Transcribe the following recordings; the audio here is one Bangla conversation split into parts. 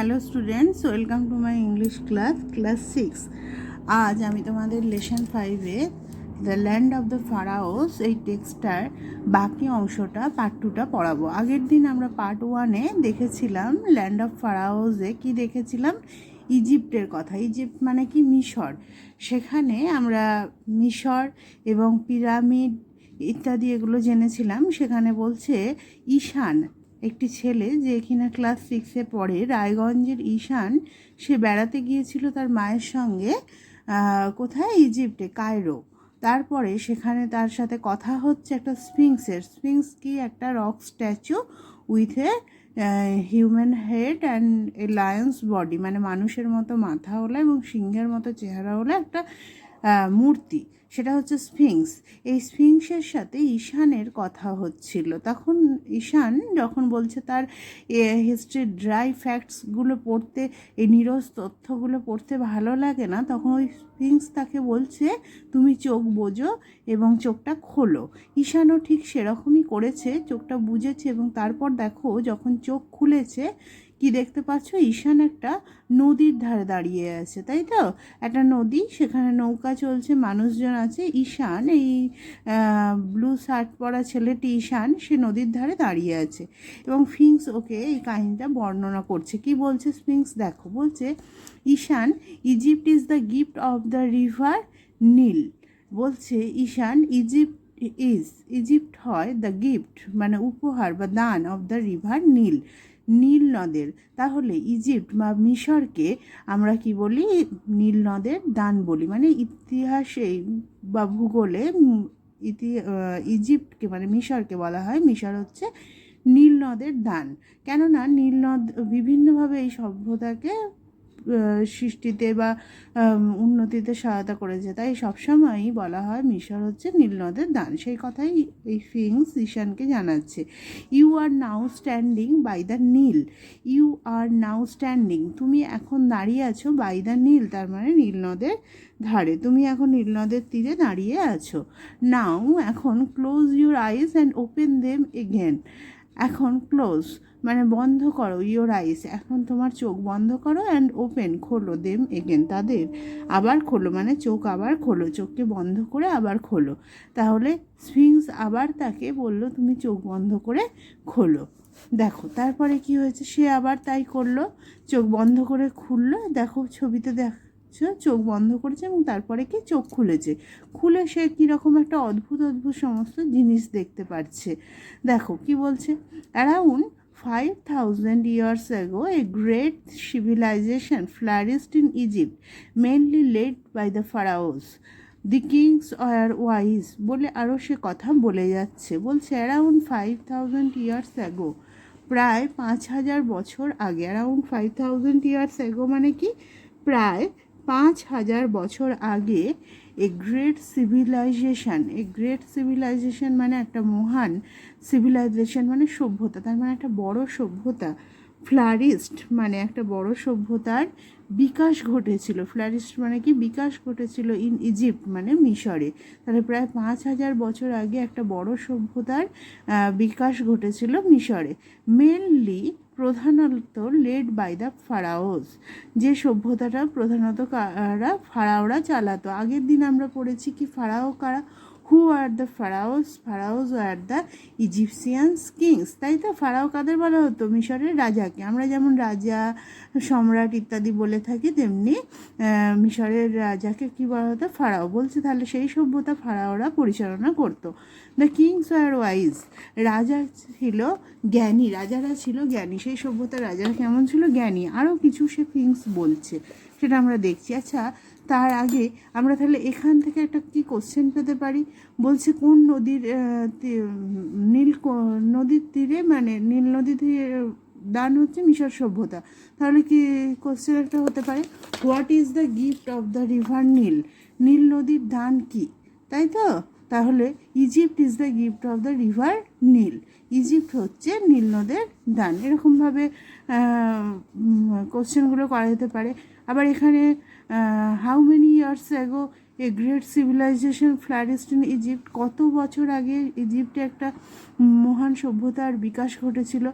Hello students, welcome to my English class 6। আজ আমি তোমাদের লেসন 5-এ the land of the pharaohs এই টেক্সটার বাকি অংশটা পার্ট 2টা পড়াবো। আগের দিন আমরা পার্ট 1-এ দেখেছিলাম ল্যান্ড অফ ফারাওসে কি দেখেছিলাম, ইজিপ্টের কথা। ইজিপ্ট মানে কি মিশর। সেখানে আমরা মিশর এবং পিরামিড ইত্যাদি এগুলো জেনেছিলাম। সেখানে বলছে ঈশান একটি ছেলে যে কিনা ক্লাস 6-এ পড়ে, রায়গঞ্জের ঈশান, সে বেড়াতে গিয়েছিল তার মায়ের সঙ্গে কোথায়, ইজিপ্টে, কায়রো। তারপরে সেখানে তার সাথে কথা হচ্ছে একটা স্ফিংসের। স্ফিংস কি, একটা rock statue with a human head and a lion's body, মানে মানুষের মতো মাথা হলো এবং সিংহের মতো চেহারা হলো একটা মূর্তি, সেটা হচ্ছে স্ফিংস। এই স্ফিংসের সাথে ঈশানের কথা হচ্ছিল। তখন ঈশান যখন বলছে তার হিস্ট্রির ড্রাই ফ্যাক্টসগুলো পড়তে, এই নিরস তথ্যগুলো পড়তে ভালো লাগে না, তখন ওই স্ফিংস তাকে বলছে তুমি চোখ বোঝো এবং চোখটা খোলো। ঈশানও ঠিক সেরকমই করেছে, চোখটা বুঝেছে এবং তারপর দেখো যখন চোখ খুলেছে কি দেখতে পাচ্ছ, ঈশান একটা নদীর ধারে দাঁড়িয়ে আছে, তাই তো? একটা নদী, সেখানে নৌকা চলছে, মানুষজন আছে। ঈশান, এই ব্লু শার্ট পরা ছেলেটি ঈশান, সে নদীর ধারে দাঁড়িয়ে আছে এবং স্ফিংস ওকে এই কাহিনীটা বর্ণনা করছে। কি বলছে স্ফিংস দেখো, বলছে Ishan, Egypt is the gift of the river Nile. বলছে ঈশান, ইজিপ্ট হয় দ্য গিফট মানে উপহার বা দান of the river Nile, Nile নদের। তাহলে ইজিপ্ট বা মিশরকে আমরা কি বলি, নীল নদের দান বলি। মানে ইতিহাসে বা ভূগোলে ইজিপ্টকে মানে মিশরকে বলা হয়, মিশর হচ্ছে নীল নদের দান। কেননা নীল নদ বিভিন্নভাবে এই সভ্যতাকে সৃষ্টিতে বা উন্নতিতে সহায়তা করেছে, তাই সবসময়ই বলা হয় মিশর হচ্ছে নীল নদের দান। সেই কথাই এই স্ফিংস ঈশানকে জানাচ্ছে। You are now standing by the Nile, you are now standing, তুমি এখন দাঁড়িয়ে আছো, বাই দ্য নীল তার মানে নীল নদের ধারে, তুমি এখন নীল নদের তীরে দাঁড়িয়ে আছো। নাও এখন, close your eyes and open them again. এখন ক্লোজ মানে বন্ধ করো, ইয়োর আইস এখন তোমার চোখ বন্ধ করো, অ্যান্ড ওপেন খোলো, দেম এগেন তাদের আবার খোলো, মানে চোখ আবার খোলো, চোখকে বন্ধ করে আবার খোলো। তাহলে স্ফিংস আবার তাকে বলল তুমি চোখ বন্ধ করে খোলো। দেখো তারপরে কি হয়েছে, সে আবার তাই করলো, চোখ বন্ধ করে খুললো। দেখো ছবিতে চোখ বন্ধ করেছে এবং তারপরে কি চোখ খুলেছে। খুলে সে কীরকম একটা অদ্ভুত অদ্ভুত সমস্ত জিনিস দেখতে পাচ্ছে। দেখো কি বলছে, around 5,000 years ago, a great civilization flourished in Egypt, mainly led by the pharaohs. The kings were wise বলে আরও সে কথা বলে যাচ্ছে। বলছে অ্যারাউন্ড 5,000 years ago, প্রায় 5,000 বছর আগে। অ্যারাউন্ড 5,000 years ago মানে কি, প্রায় 5,000 বছর আগে এ গ্রেট সিভিলাইজেশন মানে একটা মহান সিভিলাইজেশন মানে সভ্যতা, তার মানে একটা বড় সভ্যতা। ফ্লারিস্ট মানে একটা বড় সভ্যতার বিকাশ ঘটেছিল। ফ্লারিস্ট মানে কি, বিকাশ ঘটেছিল ইন ইজিপ্ট মানে মিশরে। তাহলে প্রায় 5,000 বছর আগে একটা বড় সভ্যতার বিকাশ ঘটেছিল মিশরে। মেনলি প্রধানত লেড বাই দ্য ফারাওস, যে সভ্যতাটা প্রধানত ফারাওরা চালাতো। আগের দিন আমরা পড়েছি কি, ফারাও কারা, who are the pharaohs, pharaohs are the Egyptians kings, তাই তো? ফারাও কাদের বলা হতো, মিশরের রাজাকে। আমরা যেমন রাজা, সম্রাট ইত্যাদি বলে থাকি, তেমনি মিশরের রাজাকে কি বলা হতো, ফারাও। বলছে তাহলে সেই সভ্যতা ফারাওরা পরিচালনা করতো। দ্য কিংস আর ওয়াইজ, রাজা ছিল জ্ঞানী, রাজারা ছিল জ্ঞানী। সেই সভ্যতার রাজারা কেমন ছিল, জ্ঞানী। আরও কিছু সে কিংস বলছে, সেটা আমরা দেখছি। আচ্ছা, তার আগে আমরা তাহলে এখান থেকে একটা কি কোশ্চেন পেতে পারি। বলছে কোন নদীর নদীর তীরে, মানে নীল নদী তীরে দান হচ্ছে মিশর সভ্যতা। তাহলে কি কোশ্চেন একটা হতে পারে, what is the gift of the river Nile, Nile নদীর দান কি, তাই তো? তাহলে Egypt is the gift of the river Nile, Egypt হচ্ছে নীল নদের দান। এরকমভাবে কোশ্চেনগুলো করা যেতে পারে। আবার এখানে how many years ago a great civilisation flourished in Egypt, কত বছর আগে ইজিপ্টে একটা মহান সভ্যতার বিকাশ ঘটেছিল।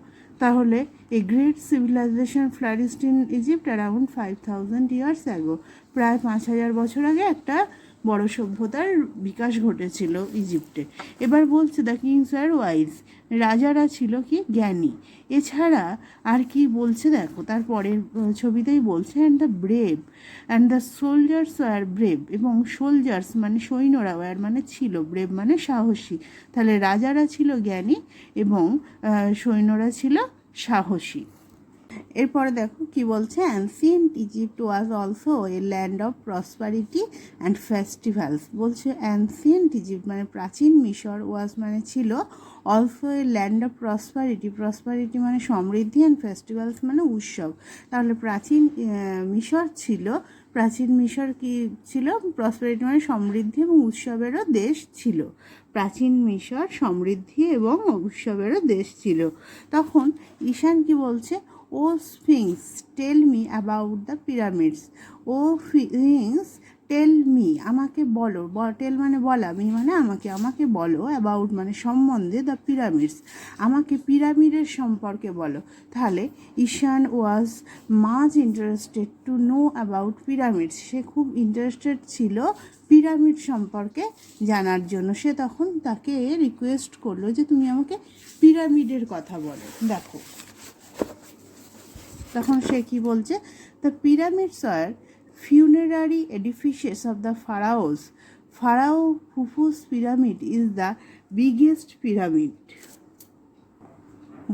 তাহলে a great civilisation flourished in Egypt around 5000 years ago, প্রায় 5000 বছর আগে একটা বড় সভ্যতার বিকাশ ঘটেছিল ইজিপ্টে। এবার বলছে দ্য কিংস আর ওয়াইজ, রাজারা ছিল কি জ্ঞানী। এছাড়া আর কি বলছে দেখো, তারপরের ছবিতেই বলছে and the brave and the soldiers are brave, এবং সোলজার্স মানে সৈন্যরা, ওয়ার মানে ছিল, ব্রেভ মানে সাহসী। তাহলে রাজারা ছিল জ্ঞানী এবং সৈন্যরা ছিল সাহসী। এরপরে দেখো কি বলছে, ancient Egypt was also a land of prosperity and festivals. বলছে অ্যানসিয়েন্ট ইজিপ্ট মানে প্রাচীন মিশর, ওয়াজ মানে ছিল, also a land of prosperity, prosperity মানে সমৃদ্ধি, অ্যান্ড ফেস্টিভ্যালস মানে উৎসব। তাহলে প্রাচীন মিশর ছিল, প্রাচীন মিশর কি ছিল, প্রসপারিটি মানে সমৃদ্ধি এবং উৎসবেরও দেশ ছিল। প্রাচীন মিশর সমৃদ্ধি এবং উৎসবেরও দেশ ছিল। তখন ঈশান কি বলছে, O Sphinx tell me about the pyramids, O Sphinx tell me আমাকে বলো, টেল মানে বলা, মি মানে আমাকে, আমাকে বলো, অ্যাবাউট মানে সম্বন্ধে, দ্য পিরামিডস আমাকে পিরামিডের সম্পর্কে বলো। তাহলে Ishan was much interested to know about pyramids, সে খুব ইন্টারেস্টেড ছিল পিরামিড সম্পর্কে জানার জন্য। সে তখন তাকে রিকোয়েস্ট করলো যে তুমি আমাকে পিরামিডের কথা বলো। দেখো তখন সে কি বলছে, the pyramids are funerary edifices of the pharaohs. Pharaoh Khufu's pyramid is the biggest pyramid.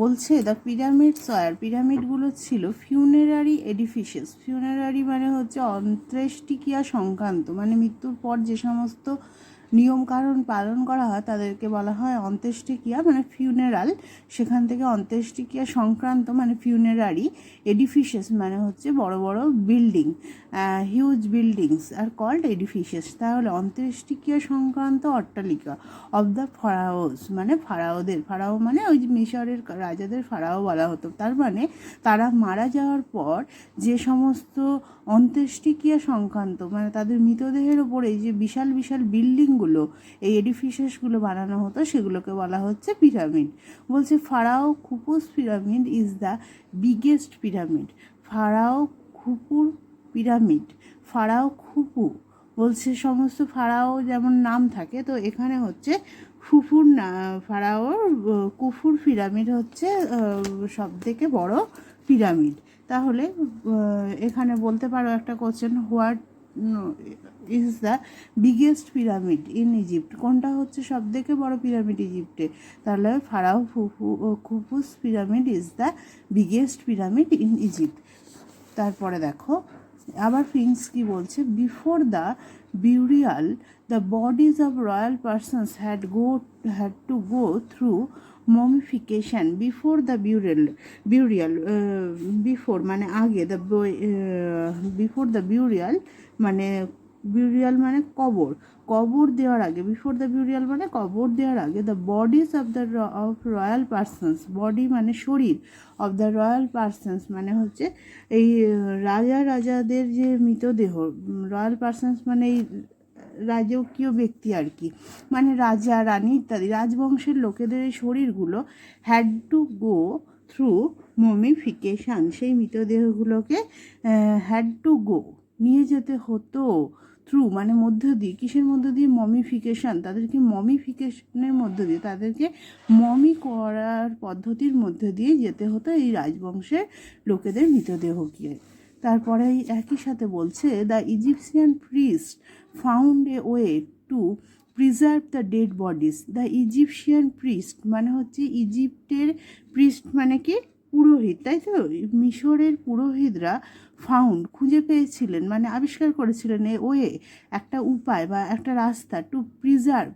বলছে দ্য পিরামিডস আর, পিরামিডগুলো ছিল ফিউনারারি এডিফিসেস। ফিউনারারি মানে হচ্ছে অন্ত্যেষ্টিক্রিয়া সংক্রান্ত, মানে মৃত্যুর পর যে সমস্ত নিয়মকানুন পালন করা হয় তাদেরকে বলা হয় অন্ত্যেষ্টিক্রিয়া, মানে ফিউনারাল। সেখান থেকে অন্ত্যেষ্টিক্রিয়া সংক্রান্ত মানে ফিউনারারি এডিফিসেস মানে হচ্ছে বড় বড় building, huge buildings are called edifices. তাহলে অন্ত্যেষ্টিক্রিয়া সংক্রান্ত অট্টালিকা অব দ্য ফারাওস মানে ফারাওদের, ফারাও মানে ওই মিশরের রাজাদের ফারাও বলা হতো। তার মানে তারা মারা যাওয়ার পর যে সমস্ত অন্ত্যেষ্টিক্রিয়া সংক্রান্ত মানে তাদের মৃতদেহের ওপরে যে বিশাল বিশাল বিল্ডিংগুলো, এই এডিফিসেসগুলো বানানো হতো, সেগুলোকে বলা হচ্ছে পিরামিড। বলছে pharaoh Khufu's pyramid is the biggest pyramid. Pharaoh খুফুর পিরামিড, ফারাও খুফু বলছে সমস্ত ফারাও যেমন নাম থাকে, তো এখানে হচ্ছে খুফুর ফারাওর কুফুর পিরামিড হচ্ছে সব থেকে বড় পিরামিড। তাহলে এখানে বলতে পারো একটা question, what is the biggest pyramid in Egypt, কোনটা হচ্ছে সব থেকে বড় পিরামিড ইজিপ্টে? তাহলে pharaoh Khufu's pyramid is the biggest pyramid in Egypt. তারপরে দেখো আবার ফিংস কি বলছে, before the burial the bodies of royal persons had to go through mummification. Before the burial before মানে আগে, দ্য বিফোর দ্য বিউরিয়াল মানে বিউরিয়াল মানে কবর, কবর দেওয়ার আগে, বিফোর দ্য বিউরিয়াল মানে কবর দেওয়ার আগে, the bodies of royal persons, body মানে শরীর, অফ দ্য রয়্যাল পার্সনস মানে হচ্ছে এই রাজাদের যে মৃতদেহ, রয়্যাল পার্সনস মানে এই রাজকীয় ব্যক্তি আর কি, মানে রাজা রানী ইত্যাদি রাজবংশের লোকেদের এই শরীরগুলো হ্যাড টু গো থ্রু মমিফিকেশান, সেই মৃতদেহগুলোকে হ্যাড টু গো নিয়ে যেতে হতো, থ্রু মানে মধ্য দিয়ে, কিসের মধ্য দিয়ে? মমিফিকেশান, তাদেরকে মমিফিকেশনের মধ্য দিয়ে, তাদেরকে মমি করার পদ্ধতির মধ্য দিয়ে যেতে হতো এই রাজবংশের লোকেদের মৃতদেহকে। তারপরে একই সাথে বলছে the Egyptian priest found a way to preserve the dead bodies. The Egyptian priest মানে হচ্ছে ইজিপ্টের প্রিস্ট মানে কি পুরোহিত, তাই তো? মিশরের পুরোহিতরা ফাউন্ড খুঁজে পেয়েছিলেন মানে আবিষ্কার করেছিলেন এ ওয়ে একটা উপায় বা একটা রাস্তা, টু প্রিজার্ভ,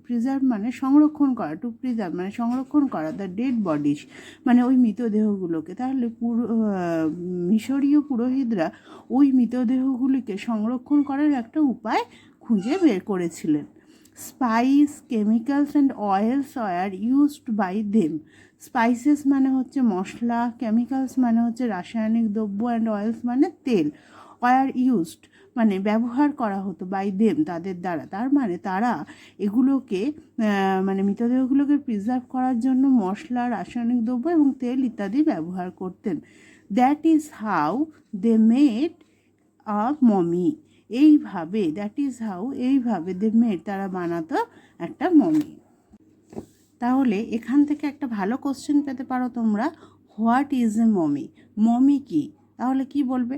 প্রিজার্ভ মানে সংরক্ষণ করা, টু প্রিজার্ভ মানে সংরক্ষণ করা, দ্য ডেড বডিজ মানে ওই মৃতদেহগুলোকে। তাহলে মিশরীয় পুরোহিতরা ওই মৃতদেহগুলিকে সংরক্ষণ করার একটা উপায় খুঁজে বের করেছিলেন। Spice, chemicals and oils are used by them. Spices মানে হচ্ছে মশলা, কেমিক্যালস মানে হচ্ছে রাসায়নিক দ্রব্য, অ্যান্ড অয়েলস মানে তেল। ওয়ার ইউজড মানে ব্যবহার করা হতো বাই দেম তাদের দ্বারা, তার মানে তারা এগুলোকে মানে মৃতদেহগুলোকে প্রিজার্ভ করার জন্য মশলা, রাসায়নিক দ্রব্য এবং তেল ইত্যাদি ব্যবহার করতেন। That is how they made a mummy. এইভাবে এইভাবে দে মেড তারা বানাতো একটা মমি। তাহলে এখান থেকে একটা ভালো কোশ্চেন পেতে পারো তোমরা, what is a mummy? Mummy কি? তাহলে কি বলবে?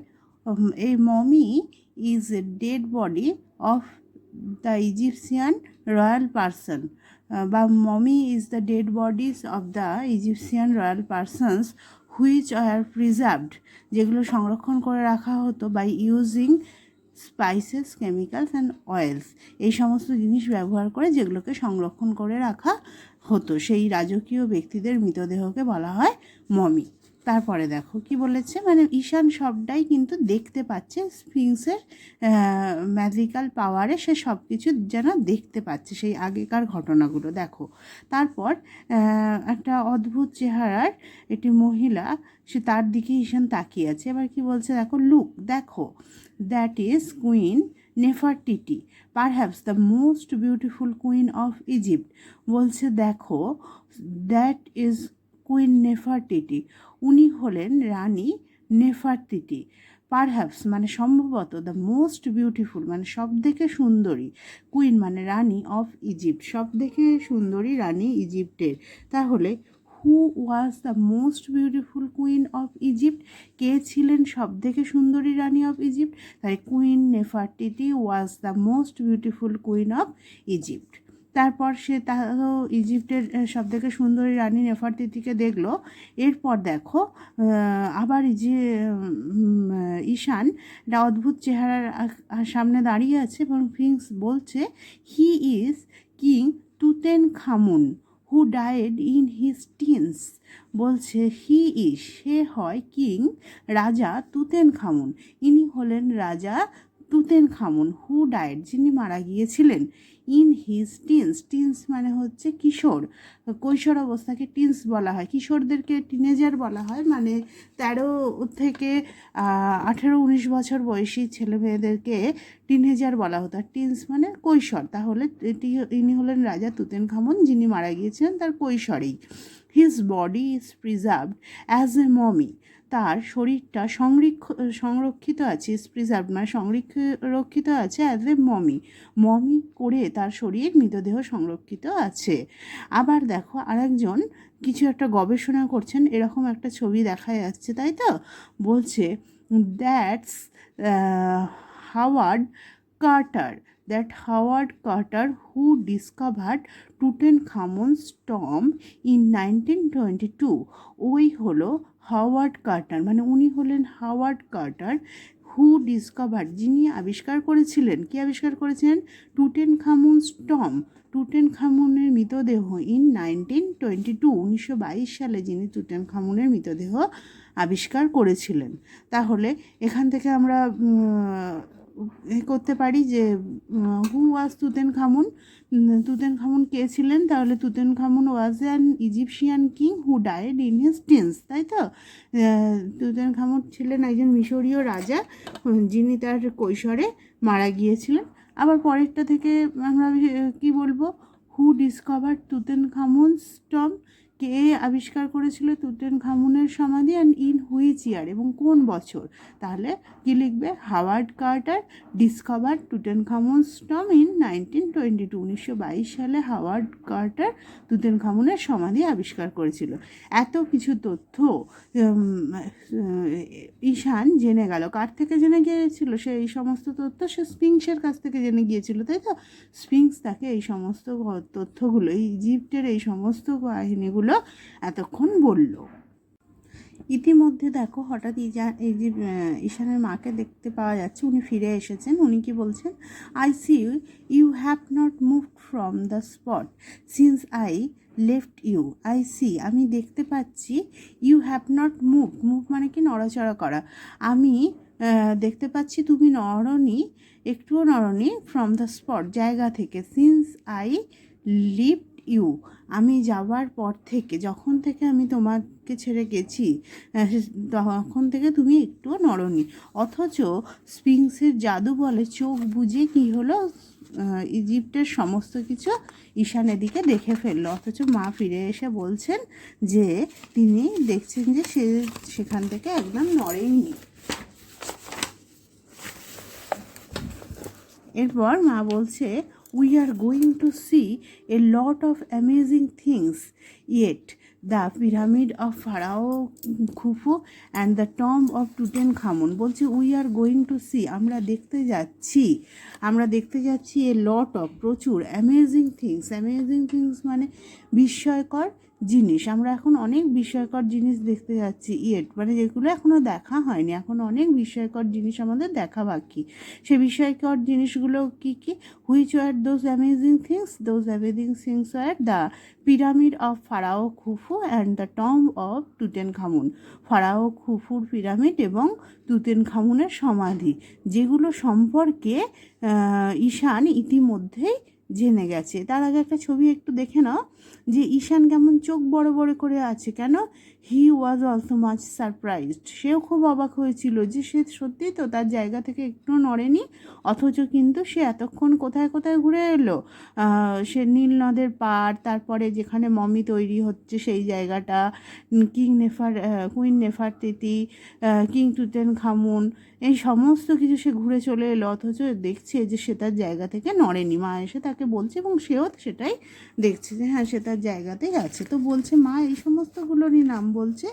এই mummy is a dead body of the Egyptian royal person, বা mummy is the dead bodies of the Egyptian royal persons which are preserved, যেগুলো সংরক্ষণ করে রাখা হতো by using spices, chemicals and oils, এই সমস্ত জিনিস ব্যবহার করে যেগুলোকে সংরক্ষণ করে রাখা হতো, সেই রাজকীয় ব্যক্তিদের মৃতদেহকে বলা হয় মমি। তারপরে দেখো কি বলেছে, মানে ঈশান সবটাই কিন্তু দেখতে পাচ্ছে স্ফিংসের ম্যাজিক্যাল পাওয়ারে, সে সব কিছু যেন দেখতে পাচ্ছে সেই আগেকার ঘটনাগুলো। দেখো তারপর একটা অদ্ভুত চেহারার একটি মহিলা, সে তার দিকে ঈশান তাকিয়ে আছে। এবার কি বলছে দেখো, লুক, দেখো, that is queen Nefertiti, perhaps the most beautiful queen of Egypt. বলছে দেখো, দ্যাট ইজ কুইন নেফারটিটি, উনি হলেন রানী নেফারটিটি। পারহ্যাপস মানে সম্ভবত, দ্য মোস্ট বিউটিফুল মানে সব থেকে সুন্দরী, কুইন মানে রানী, অফ ইজিপ্ট সব থেকে সুন্দরী রানী ইজিপ্টের। তাহলে who was the most beautiful queen of Egypt, কে ছিলেন সব থেকে সুন্দরী রানী অফ ইজিপ্ট? তাই queen Nefertiti was the most beautiful queen of Egypt. তারপর সে ইজিপ্টের সব থেকে সুন্দরী রানী নেফারটিটিকে দেখলো। এরপর দেখো আবার ঈশান একটা অদ্ভুত চেহারার সামনে দাঁড়িয়ে আছে এবং ফিংস বলছে, he is king Tutankhamun who died in his teens. বলছে হি ইজ, সে হয় কিং, রাজা তুতেন খামুন, ইনি হলেন রাজা তুতেন খামুন, হু ডায়েড যিনি মারা গিয়েছিলেন, ইন হিজ টিনস, টিনস মানে হচ্ছে কিশোর, কৈশোর অবস্থাকে টিনস বলা হয়, কিশোরদেরকে টিনেজার বলা হয়, মানে 13 থেকে 18-19 বছর বয়সী ছেলে মেয়েদেরকে টিনেজার বলা হতো, আর টিনস মানে কৈশোর। তাহলে ইনি হলেন রাজা তুতেন খামুন, যিনি মারা গিয়েছিলেন তার কৈশোরেই। His body is preserved as a mummy, তার শরীরটা সংরক্ষিত আছে, ইজ প্রিজার্ভ মানে সংরক্ষিত আছে অ্যাজ এ মমি, মমি করে তার শরীর মৃতদেহ সংরক্ষিত আছে। আবার দেখো আরেকজন কিছু একটা গবেষণা করছেন, এরকম একটা ছবি দেখা যাচ্ছে, তাই তো? বলছে that's Howard Carter, Howard Carter who discovered Tutankhamun's tomb in 1922, ওই হলো হাওয়ার্ড কার্টার, মানে উনি হলেন হাওয়ার্ড কার্টার, হু ডিসকভার যিনি আবিষ্কার করেছিলেন, কি আবিষ্কার করেছিলেন? টুটেনখামুনস টম্ব, টুটেনখামুনের মৃতদেহ, ইন 1922 1922 সালে যিনি টুটেনখামুনের মৃতদেহ আবিষ্কার করেছিলেন। তাহলে এখান থেকে আমরা করতে পারি যে হু ওয়াজ তুতেনখামুন, তুতেনখামুন কে ছিলেন? তাহলে Tutankhamun was an Egyptian king who died in his teens, তাই তো? তুতেনখামুন ছিলেন একজন মিশরীয় রাজা যিনি তার কৈশোরে মারা গিয়েছিলেন। আবার পরেরটা থেকে আমরা কি বলবো, হু ডিসকভার তুতেনখামুনস টম্ব, কে আবিষ্কার করেছিল তুতেনখামুনের সমাধি, অ্যান্ড ইন হুইচ ইয়ার এবং কোন বছর? তাহলে কি লিখবে, Howard Carter discover Tutankhamun's tomb in 1922 1922 সালে হাওয়ার্ড কার্টার তুতেনখামুনের সমাধি আবিষ্কার করেছিল। এত কিছু তথ্য ঈশান জেনে গেল। কার থেকে জেনে গিয়েছিল সে এই সমস্ত তথ্য? সে স্ফিংসের কাছ থেকে জেনে গিয়েছিল, তাই তো? স্ফিংস তাকে এই সমস্ত তথ্যগুলো, ইজিপ্টের এই সমস্ত কাহিনীগুলো এতক্ষণ বলল। ইতিমধ্যে দেখো হঠাৎ ঈশানের মাকে দেখতে পাওয়া যাচ্ছে, উনি ফিরে এসেছেন। উনি কি বলছেন, I see you have not moved from the spot since I left you. I see আমি দেখতে পাচ্ছি, you have not move, move মানে কি নড়াচড়া করা, আমি দেখতে পাচ্ছি তুমি নড়নি, একটুও নড়নি, ফ্রম দ্য স্পট জায়গা থেকে, সিন্স আই লিফট ইউ, আমি যাওয়ার পর থেকে, যখন থেকে আমি তোমাকে ছেড়ে গেছি তখন থেকে তুমি একটুও নড়নি। অথচ স্ফিংসের জাদু বলে চোখ বুজে কী হলো, ইজিপ্টের সমস্ত কিছু ঈশানের দিকে দেখে ফেললো। অথচ মা ফিরে এসে বলছেন যে তিনি দেখছেন যে সে সেখান থেকে একদম নড়েইনি। এরপর মা বলছে, we are going to see a lot of amazing things yet, the pyramid of pharaoh Khufu and the tomb of Tutankhamun. বলছে we are going to see, আমরা দেখতে যাচ্ছি এ লট অফ, প্রচুর, অ্যামেজিং থিংস মানে বিস্ময়কর জিনিস। আমরা এখন অনেক বিস্ময়কর জিনিস দেখতে যাচ্ছি, মানে যেগুলো এখনও দেখা হয়নি, এখন অনেক বিস্ময়কর জিনিস আমাদের দেখা বাকি। সে বিস্ময়কর জিনিসগুলো কী কী? Which were those amazing things were the pyramid of pharaoh Khufu and the tomb of Tutankhamun. Pharaoh খুফুর পিরামিড এবং টুটেনখামুনের সমাধি, যেগুলো সম্পর্কে ঈশান ইতিমধ্যেই জেনে গেছে। তার আগে একটা ছবি একটু দেখে নাও যে ঈশান কেমন চোখ বড় বড় করে আছে। কেন? হি ওয়াজ অলসো মাচ সারপ্রাইজড, সেও খুব অবাক হয়েছিল যে সে সত্যিই তো তার জায়গা থেকে একটু নড়েনি, অথচ কিন্তু সে এতক্ষণ কোথায় কোথায় ঘুরে এলো। সে নীল নদের পাড়, তারপরে যেখানে মমি তৈরি হচ্ছে সেই জায়গাটা, কুইন নেফারতিতি, কিং টুটেনখামুন, এই সমস্ত কিছু সে ঘুরে চলে এলো, অথচ দেখছে যে সে তার জায়গা থেকে নড়েনি। মা এসে তাকে বলছে এবং সেও সেটাই দেখছে যে হ্যাঁ সে তার জায়গাতেই আছে। তো বলছে মা এই সমস্তগুলোরই নাম বলছে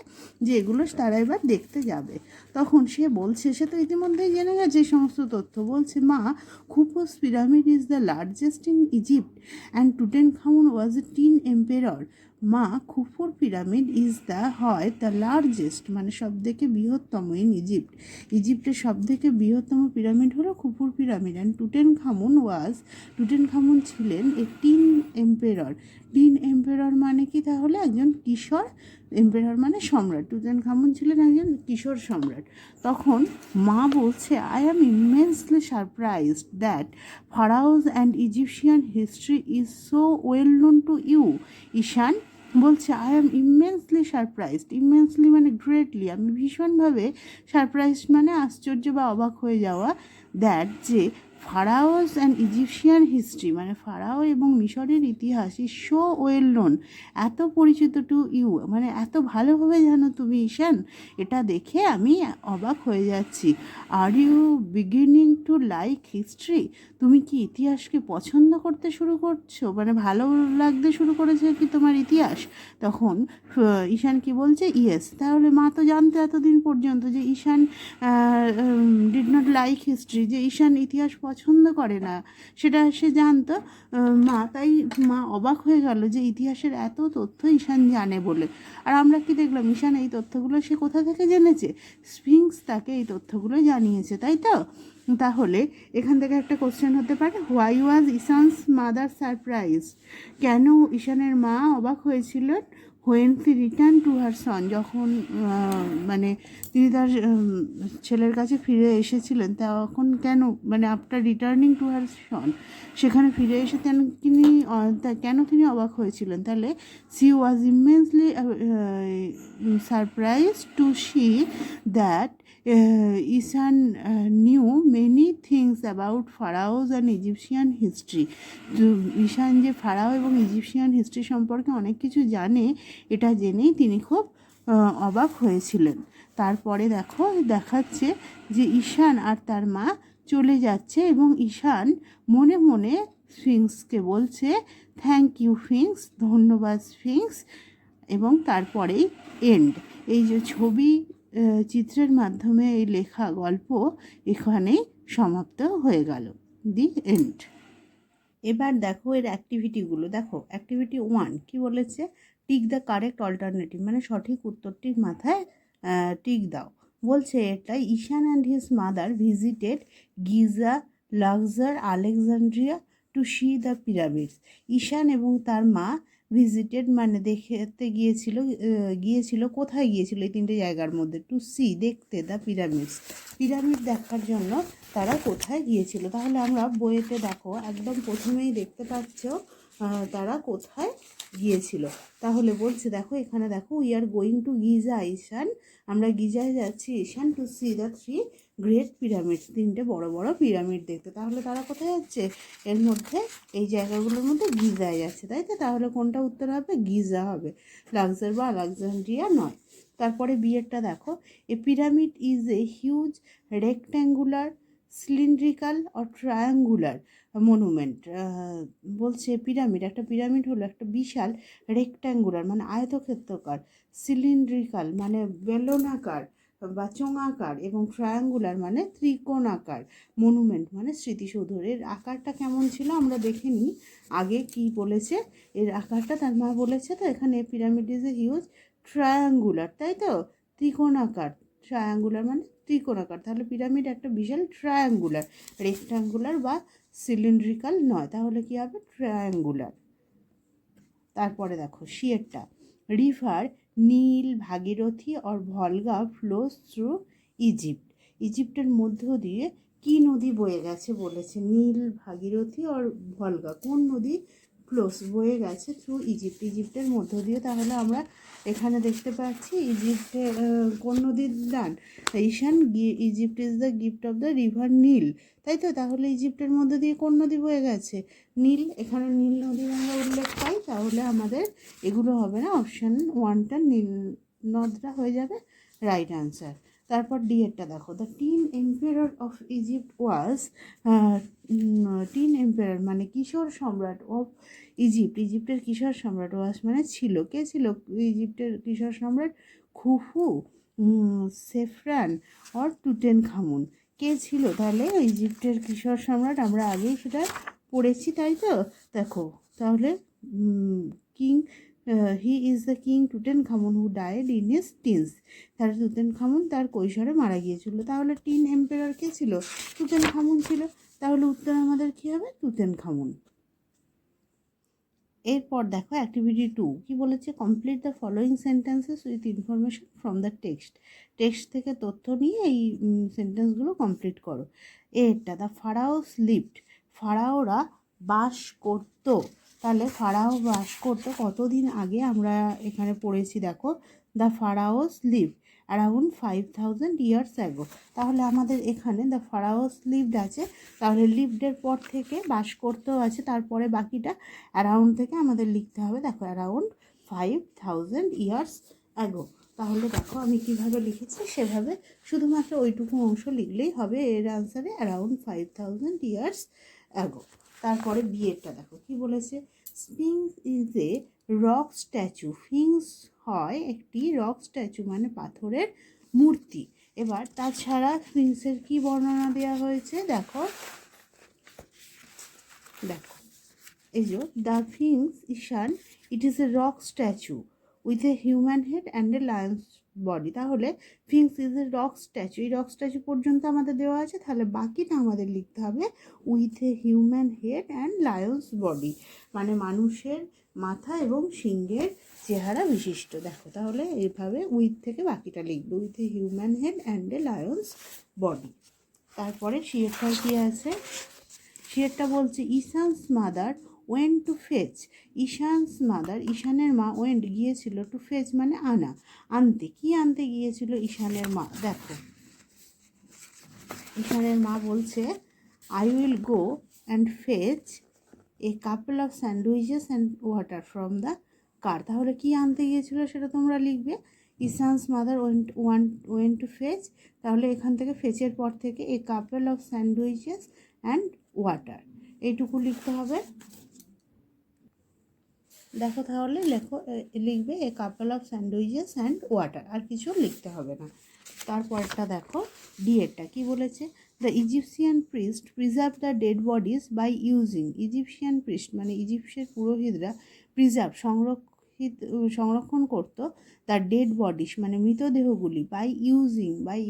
যে এগুলো তারা এবার দেখতে যাবে। তখন সে বলছে, সে তো ইতিমধ্যেই জেনে গেছে এই সমস্ত তথ্য, বলছে মা, Khufu's pyramid is the largest in Egypt and Tutankhamun was a teen emperor. মা, খুফুর পিরামিড দ্য লার্জেস্ট মানে সবথেকে বৃহত্তম ইন ইজিপ্টের সবথেকে বৃহত্তম পিরামিড হলো খুফুর পিরামিড। অ্যান্ড টুটেনখামুন ছিলেন এ টিন এম্পেরর মানে কি তাহলে? একজন কিশোর, এম্পেরর মানে সম্রাট, টুটেনখামুন ছিলেন একজন কিশোর সম্রাট। তখন মা বলছে, I am immensely surprised that pharaohs and Egyptian history is so well known to you. Ishan বলছে, I am immensely surprised, immensely মানে গ্রেটলি, আমি ভীষণভাবে সারপ্রাইজড মানে আশ্চর্য বা অবাক হয়ে যাওয়া, দ্যাট যে ফারাওস অ্যান্ড ইজিপশিয়ান হিস্ট্রি মানে ফারাও এবং মিশরের ইতিহাস ইজ সো ওয়েল নোন, এত পরিচিত টু ইউ মানে এত ভালোভাবে জানো তুমি ঈশান, এটা দেখে আমি অবাক হয়ে যাচ্ছি। Are you beginning to like history, তুমি কি ইতিহাসকে পছন্দ করতে শুরু করছো, মানে ভালো লাগতে শুরু করেছে কি তোমার ইতিহাস? তখন ঈশান কি বলছে, ইয়েস। তাহলে মা তো জানতো এতদিন পর্যন্ত যে ঈশান ডিড নট লাইক হিস্ট্রি, যে ঈশান ইতিহাস পছন্দ করে না, সেটা সে জানতো তাই মা অবাক হয়ে গেল যে ইতিহাসের এত তথ্য ঈশান জানে বলে। আর আমরা কি দেখলাম, ঈশান এই তথ্যগুলো সে কোথা থেকে জেনেছে? স্ফিংস তাকে এই তথ্যগুলো জানিয়েছে, তাই তো? তাহলে এখান থেকে একটা কোশ্চেন হতে পারে, why was Ishaan's mother surprise, কেন ঈশানের মা অবাক হয়েছিলেন? When he return to her son, যখন মানে তিনি তার ছেলের কাছে ফিরে এসেছিলেন, তখন কেন, মানে after returning to her son, সেখানে ফিরে এসে কেন তিনি অবাক হয়েছিলেন? তাহলে she was immensely surprise to see that Ishaan knew many things about pharaohs and Egyptian history. Ishaan যে ফারাও এবং ইজিপশিয়ান হিস্ট্রি সম্পর্কে অনেক কিছু জানে, এটা জেনেই তিনি খুব অবাক হয়েছিলেন। তারপরে দেখাচ্ছে যে ঈশান আর তার মা চলে যাচ্ছে এবং ঈশান মনে মনে স্ফিংসকে বলছে, থ্যাংক ইউ স্ফিংস, ধন্যবাদ স্ফিংস, এবং তারপরেই এন্ড। এই যে ছবি চিত্রের মাধ্যমে এই লেখা গল্প এখানেই সমাপ্ত হয়ে গেল, দি এন্ড। এবার দেখো এর অ্যাক্টিভিটিগুলো। দেখো অ্যাক্টিভিটি 1 কি বলেছে, টিক দ্য কারেক্ট অল্টারনেটিভ মানে সঠিক উত্তরটির মাথায় টিক দাও। বলছে এটা, Ishaan and his mother visited Giza, Luxor, Alexandria to see the pyramids. Ishaan এবং তার মা ভিজিটেড মানে দেখতে গিয়েছিল কোথায় গিয়েছিল এই তিনটে জায়গার মধ্যে, টু সি দেখতে, দ্য পিরামিড দেখার জন্য তারা কোথায় গিয়েছিল। তাহলে আমরা বইয়েতে দেখো একদম প্রথমেই দেখতে পাচ্ছ তারা কোথায় গিয়েছিল। তাহলে বলছে দেখো এখানে দেখো, we are going to Giza Ishaan, আমরা গিজায় যাচ্ছি Ishaan, to see the 3 great pyramid, 3টে বড় বড় পিরামিড দেখতে। তাহলে তারা কোথায় যাচ্ছে? এর মধ্যে এই জায়গাগুলোর মধ্যে গিজায় যাচ্ছে, তাই তো? তাহলে কোনটা উত্তর হবে? গিজা হবে, লাক্সার বা আলেকজান্ড্রিয়া নয়। তারপরে বিয়েরটা দেখো, a pyramid is a huge rectangular, cylindrical or triangular monument. বলছে পিরামিড, একটা পিরামিড হলো একটা বিশাল রেক্ট্যাঙ্গুলার মানে আয়তক্ষেত্রাকার, সিলিন্ড্রিক্যাল মানে বেলনাকার বা চোঙাকার, এবং ট্রায়াঙ্গুলার মানে ত্রিকোণাকার মনুমেন্ট মানে স্মৃতিসৌধ। এর আকারটা কেমন ছিল আমরা দেখে নিই। আগে কি বলেছে এর আকারটা, তার মা বলেছে তো এখানে pyramid is a huge triangular, তাই তো? ত্রিকোণাকার, ট্রায়াঙ্গুলার মানে ত্রিকোণাকার, তাহলে পিরামিড একটা বিশাল ট্রায়াঙ্গুলার, রেক্ট্যাঙ্গুলার বা সিলিন্ড্রিক্যাল নয়, তাহলে কি হবে? ট্রায়াঙ্গুলার। তারপরে দেখো সিয়েরটা, river Nile, Bhagirathi or Volga flows through Egypt, ইজিপ্টের মধ্য দিয়ে কি নদী বয়ে গেছে বলেছে? নীল, ভাগীরথী অর ভলগা, কোন নদী ফ্লোস বয়ে গেছে থ্রু ইজিপ্ট, ইজিপ্টের মধ্য দিয়ে। তাহলে আমরা এখানে দেখতে পাচ্ছি ইজিপ্টে কোন নদীর দান? Ishaan, Egypt is the gift of the river Nile, তাই তো? তাহলে ইজিপ্টের মধ্যে দিয়ে কোন নদী বয়ে গেছে? নীল, এখানে নীল নদীর আমরা উল্লেখ পাই, তাহলে আমাদের এগুলো হবে না, অপশান 1টা নীল নদটা হয়ে যাবে রাইট আনসার। তারপর ডি এরটা দেখো, the tin empire of Egypt was, tin empire মানে কিশোর সম্রাট অফ ইজিপ্ট, ইজিপ্টের কিশোর সম্রাট ওয়াজ মানে ছিল, কে ছিল ইজিপ্টের কিশোর সম্রাট? খুফু, সেফরান অর টুটেন খামুন, কে ছিল তাহলে ইজিপ্টের কিশোর সম্রাট? আমরা আগেই সেটা পড়েছি, তাই তো? দেখো তাহলে king, he is the king Tutankhamun who died in his teens, তাহলে টুটেন খামুন তার কৈশোরে মারা গিয়েছিল। তাহলে টিন এম্পায়ার কে ছিল? টুটেন খামুন ছিল, তাহলে উত্তর আমাদের কী হবে? টুটেন খামুন। এরপর দেখো অ্যাক্টিভিটি 2 কি বলেছে? Complete the following sentences with information from the text, text থেকে তথ্য নিয়ে এই সেন্টেন্সগুলো কমপ্লিট করো। এটা দ্য ফারাওস লিভড, ফারাওরা বাস করতো, তাহলে ফারাও বাস করতো কতদিন আগে আমরা এখানে পড়েছি দেখো, the pharaohs live around 5000 years ago, তাহলে আমাদের এখানে দ্য ফারাওস লিভড আছে, তাহলে লিভডের পর থেকে বাস করতেও আছে, তারপরে বাকিটা অ্যারাউন্ড থেকে আমাদের লিখতে হবে। দেখো অ্যারাউন্ড 5000 ইয়ার্স অ্যাগো, তাহলে দেখো আমি কিভাবে লিখেছি সেভাবে শুধুমাত্র ওইটুকু অংশ লিখলেই হবে, এর আনসারে অ্যারাউন্ড 5000 ইয়ার্স অ্যাগো। তারপরে বিয়েরটা দেখো কি বলেছে? Sphinx is a rock statue, sphinx হয় একটি রক স্ট্যাচু মানে পাথরের মূর্তি। এবার তাছাড়া স্ফিংসের কি বর্ণনা দেওয়া হয়েছে দেখো, দেখো এই যে the sphinx Ishan, it is a rock statue with a human head and a lion's body, তাহলে sphinx is a rock statue, এই রক স্ট্যাচু পর্যন্ত আমাদের দেওয়া আছে, তাহলে বাকিটা আমাদের লিখতে হবে with a human head and lion's body, মানে মানুষের মাথা এবং সিংহের চেহারা বিশিষ্ট। দেখো তাহলে এইভাবে উইথ থেকে বাকিটা লিখবে, with a human head and a lion's body. তারপরে শিরটার কি আছে? শিরটা বলছে Ishaan's mother went to fetch, Ishaan's mother ঈশানের মা ওয়েন্ট গিয়েছিল, টু ফেচ মানে আনা, আনতে, কি আনতে গিয়েছিল ঈশানের মা? দেখো ঈশানের মা বলছে I will go and fetch a couple of sandwiches and water from the car, তাহলে কি আনতে গিয়েছিল সেটা তোমরা লিখবে। Ishaan's mother went to fetch, তাহলে এখান থেকে ফেচের পর থেকে a couple of sandwiches and water এইটুকু লিখতে হবে। দেখো তাহলে লিখবে a couple of sandwiches and water, আর কিছু লিখতে হবে না। তারপরটা দেখো ডিএরটা কি বলেছে? The Egyptian priest preserve the dead bodies by using, Egyptian priest মানে ইজিপসের পুরোহিতরা প্রিজার্ভ সংরক্ষণ করতো দ্য ডেড বডিস মানে মৃতদেহগুলি, বাই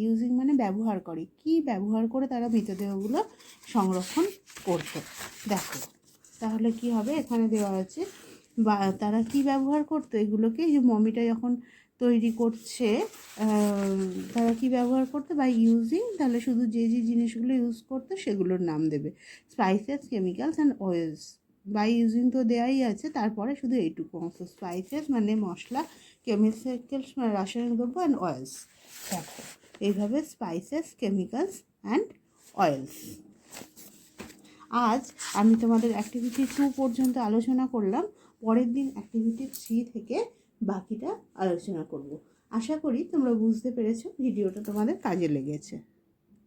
ইউজিং মানে ব্যবহার করে, কি ব্যবহার করে তারা মৃতদেহগুলো সংরক্ষণ করতো। দেখো তাহলে কি হবে, এখানে দেওয়া আছে বা তারা কি ব্যবহার করতো এগুলোকে, যে মমিটা যখন তৈরি করছে তারা কি ব্যবহার করতো? বাই ইউজিং, তাহলে শুধু যে যে জিনিসগুলো ইউজ করতো সেগুলোর নাম দেবে, spices, chemicals and oils by using তো দেওয়াই আছে, তারপরে শুধু এইটুকু অংশ স্পাইসেস মানে মশলা, কেমিক্যালস মানে রাসায়নিক দ্রব্য অ্যান্ড অয়েলস। দেখো এইভাবে স্পাইসেস, কেমিক্যালস অ্যান্ড অয়েলস। আজ আমি তোমাদের অ্যাক্টিভিটি 2 পর্যন্ত আলোচনা করলাম, পরের দিন অ্যাক্টিভিটি 3 থেকে বাকিটা আলোচনা করব। আশা করি তোমরা বুঝতে পেরেছো, ভিডিওটা তোমাদের কাজে লেগেছে।